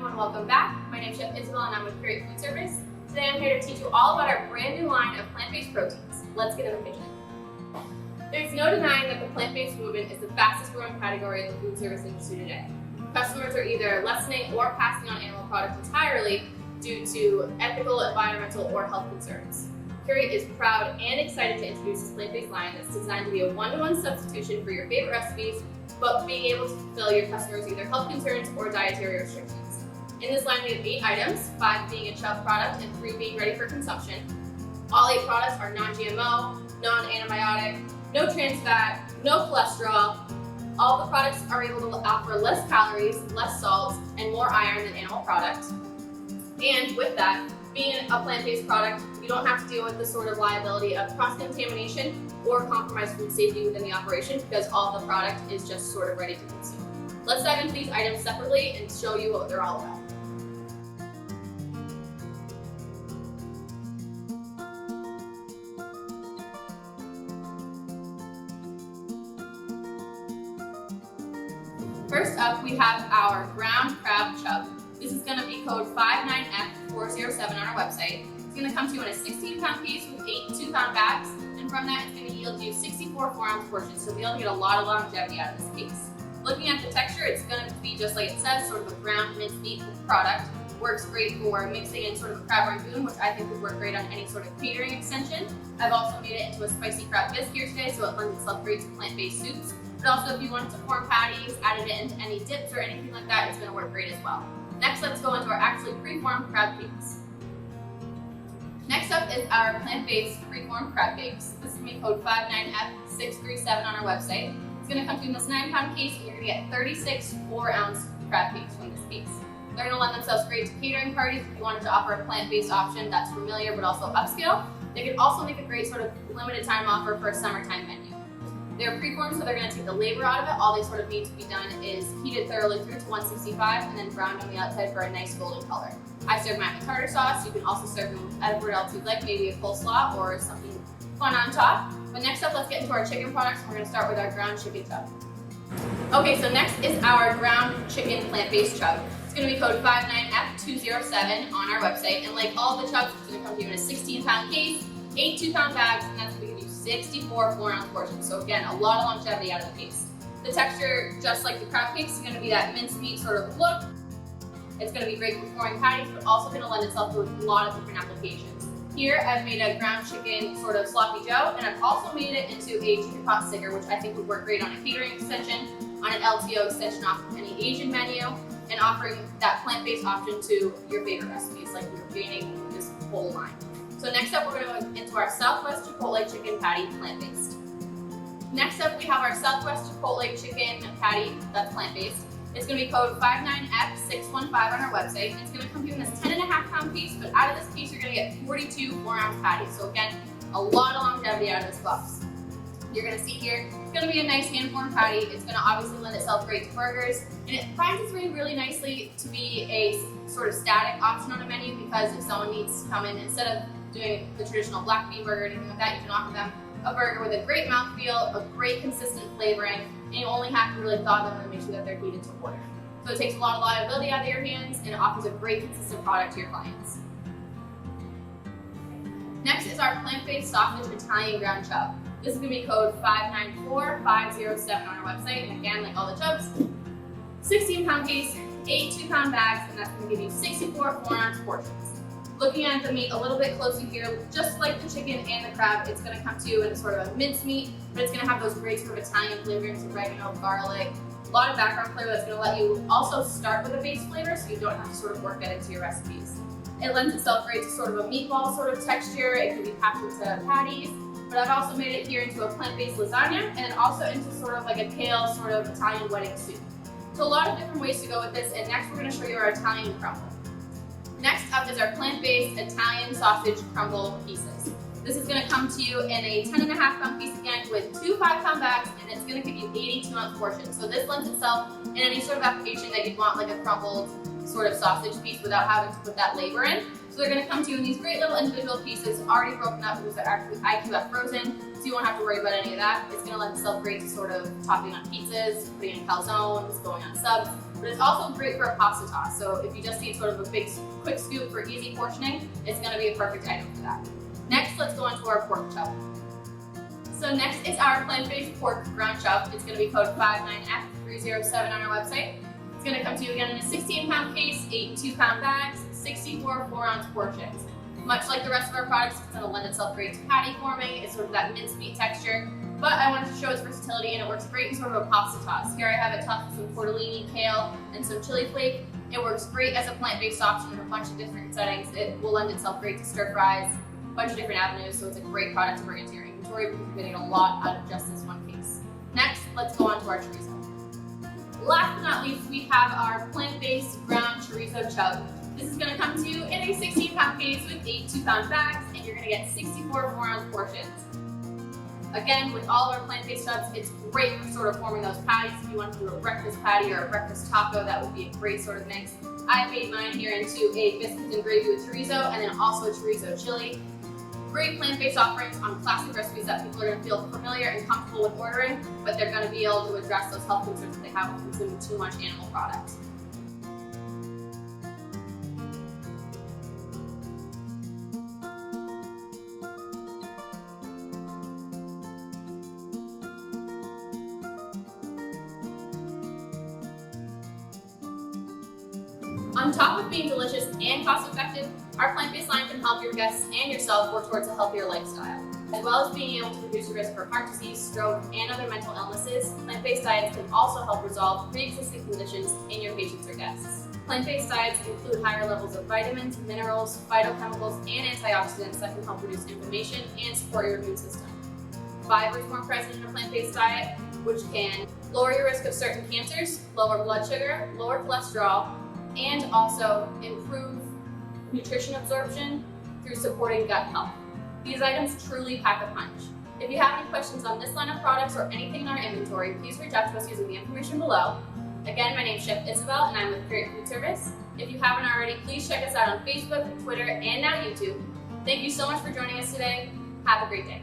everyone, welcome back. My name is Chef Isabel and I'm with Curate Foodservice. Today I'm here to teach you all about our brand new line of plant-based proteins. Let's get in the kitchen. There's no denying that the plant-based movement is the fastest growing category in the food service industry today. Customers are either lessening or passing on animal products entirely due to ethical, environmental, or health concerns. Curate is proud and excited to introduce this plant-based line that's designed to be a one-to-one substitution for your favorite recipes, but being able to fulfill your customers' either health concerns or dietary restrictions. In this line, we have 8 items, 5 being a Chub product and 3 being ready for consumption. All 8 products are non-GMO, non-antibiotic, no trans fat, no cholesterol. All the products are able to offer less calories, less salt, and more iron than animal products. And with that, being a plant-based product, you don't have to deal with the sort of liability of cross-contamination or compromised food safety within the operation because all the product is just sort of ready to consume. Let's dive into these items separately and show you what they're all about. First up, we have our ground crab chub. This is going to be code 59F407 on our website. It's going to come to you in a 16-pound piece with 8 2-pound bags, and from that it's going to yield you 64 4-ounce portions, so you'll be able to get a lot of longevity out of this case. Looking at the texture, it's going to be just like it says, sort of a ground minced meat product. Works great for mixing in sort of a crab rangoon, which I think would work great on any sort of catering extension. I've also made it into a spicy crab bisque here today, so it lends itself great to plant-based soups. But also if you wanted to form patties, added it into any dips or anything like that, it's going to work great as well. Next, let's go into our actually preformed crab cakes. Next up is our plant-based preformed crab cakes. This is going to be code 59F637 on our website. It's going to come to you in this 9-pound case, and you're going to get 36 4-ounce crab cakes from this case. They're going to lend themselves great to catering parties if you wanted to offer a plant-based option that's familiar but also upscale. They could also make a great sort of limited time offer for a summertime menu. They're preformed, so they're going to take the labor out of it. All they sort of need to be done is heated thoroughly through to 165 and then browned on the outside for a nice golden color. I serve mine with tartar sauce. You can also serve them with whatever else you'd like, maybe a coleslaw or something fun on top. But next up, let's get into our chicken products. We're going to start with our ground chicken chub. Okay, so next is our ground chicken plant-based chub. It's going to be code 59F207 on our website, and like all the chubs, it's going to come to you in a 16-pound case, 8 2-pound bags, and that's going to give you 64 4-ounce portions. So again, a lot of longevity out of the case. The texture, just like the crab cakes, is going to be that mincemeat sort of look. It's going to be great for forming patties, but also going to lend itself to a lot of different applications. Here, I've made a ground chicken sort of sloppy joe, and I've also made it into a chicken pot sticker, which I think would work great on a catering extension, on an LTO extension off of any Asian menu, and offering that plant-based option to your favorite recipes, like you're gaining this whole line. So next up, we're going to go into our Southwest Chipotle chicken patty plant-based. Next up, we have our Southwest Chipotle chicken patty that's plant-based. It's going to be code 59F615 on our website. And it's going to come to you in this 10.5-pound piece, but out of this piece, you're going to get 42 4-ounce patties. So again, a lot of longevity out of this box. You're going to see here, it's going to be a nice hand-formed patty. It's going to obviously lend itself great to burgers. And it finds its way really nicely to be a sort of static option on a menu, because if someone needs to come in, instead of doing the traditional black bean burger or anything like that, you can offer them a burger with a great mouthfeel, a great consistent flavoring, and you only have to really thaw them and make sure that they're heated to order. So it takes a lot of liability out of your hands, and it offers a great consistent product to your clients. Next is our plant-based sausage Italian ground chub. This is going to be code 594507 on our website, and again, like all the chubs, 16-pound case, 8 2-pound bags, and that's going to give you 64 4-ounce portions. Looking at the meat a little bit closer here, just like the chicken and the crab, it's going to come to you in sort of a minced meat, but it's going to have those great sort of Italian flavorings, oregano, garlic, a lot of background flavor that's going to let you also start with a base flavor, so you don't have to sort of work that into your recipes. It lends itself great to sort of a meatball sort of texture. It can be packed into patties, but I've also made it here into a plant-based lasagna, and also into sort of like a kale sort of Italian wedding soup. So a lot of different ways to go with this, and next we're going to show you our Italian crumble. Next up is our plant-based Italian sausage crumble pieces. This is going to come to you in a 10.5-pound piece again with 2 5-pound bags, and it's going to give you 82-ounce portions. So this lends itself in any sort of application that you'd want like a crumbled sort of sausage piece without having to put that labor in. So they're going to come to you in these great little individual pieces, already broken up because they're actually IQF frozen, so you won't have to worry about any of that. It's going to lend itself great to sort of topping on pizzas, putting in calzones, going on subs, but it's also great for a pasta toss. So if you just need sort of a big, quick scoop for easy portioning, it's going to be a perfect item for that. Next, let's go on to our pork chub. So next is our plant-based pork ground chub. It's going to be code 59F307 on our website. It's going to come to you again in a 16-pound case, 8 2-pound bags, 64 4-ounce portions. Much like the rest of our products, it's going to lend itself great to patty forming. It's sort of that mincemeat texture, but I wanted to show its versatility, and it works great in sort of a pasta toss. Here I have it tossed with some tortellini, kale, and some chili flake. It works great as a plant-based option in a bunch of different settings. It will lend itself great to stir fries, a bunch of different avenues, so it's a great product to bring into your inventory because you're getting a lot out of just this one case. Next, let's go on to our chorizo. Last but not least, we have our plant-based ground chorizo chub. This is going to come to you in a 16-pound case with 8 2-pound bags, and you're going to get 64 4-ounce portions. Again, with all of our plant-based chubs, it's great for sort of forming those patties. If you want to do a breakfast patty or a breakfast taco, that would be a great sort of mix. I made mine here into a biscuits and gravy with chorizo, and then also a chorizo chili. Great plant-based offerings on classic recipes that people are going to feel familiar and comfortable with ordering, but they're going to be able to address those health concerns that they have with consuming too much animal products. On top of being delicious and cost-effective, our plant-based line can help your guests and yourself work towards a healthier lifestyle. As well as being able to reduce your risk for heart disease, stroke, and other mental illnesses, plant-based diets can also help resolve pre-existing conditions in your patients or guests. Plant-based diets include higher levels of vitamins, minerals, phytochemicals, and antioxidants that can help reduce inflammation and support your immune system. Fiber is more present in a plant-based diet, which can lower your risk of certain cancers, lower blood sugar, lower cholesterol, and also improve nutrition absorption through supporting gut health. These items truly pack a punch. If you have any questions on this line of products or anything in our inventory, please reach out to us using the information below. Again, my name is Chef Isabel, and I'm with Curate Foodservice. If you haven't already, please check us out on Facebook, Twitter, and now YouTube. Thank you so much for joining us today. Have a great day.